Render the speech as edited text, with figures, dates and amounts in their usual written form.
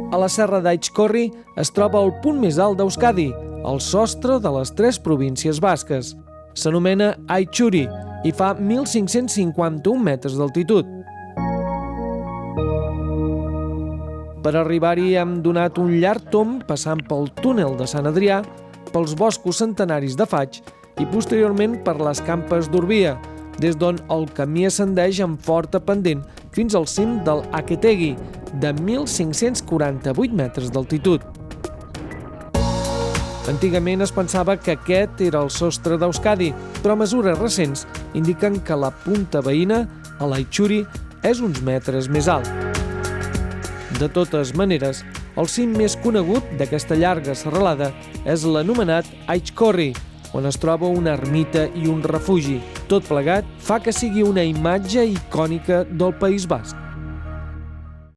A la serra d'Aitxcorri es troba el punt més alt d'Euskadi, el sostre de les 3 províncies basques. S'anomena Aitxuri i fa 1.551 metres d'altitud. Per arribar-hi hem donat un llarg tomb passant pel túnel de Sant Adrià, pels boscos centenaris de faig i posteriorment per les campes d'Urbia, des d'on el camí ascendeix amb forta pendent fins al cim del Aketegui, de 1.548 metres d'altitud. Antigament es pensava que aquest era el sostre d'Euskadi, però mesures recents indiquen que la punta veïna, a l'Aitxuri, és uns metres més alt. De totes maneres, el cim més conegut d'aquesta llarga serralada és l'anomenat Aitxcorri, on es troba una ermita i un refugi. Tot plegat fa que sigui una imatge icònica del País Basc.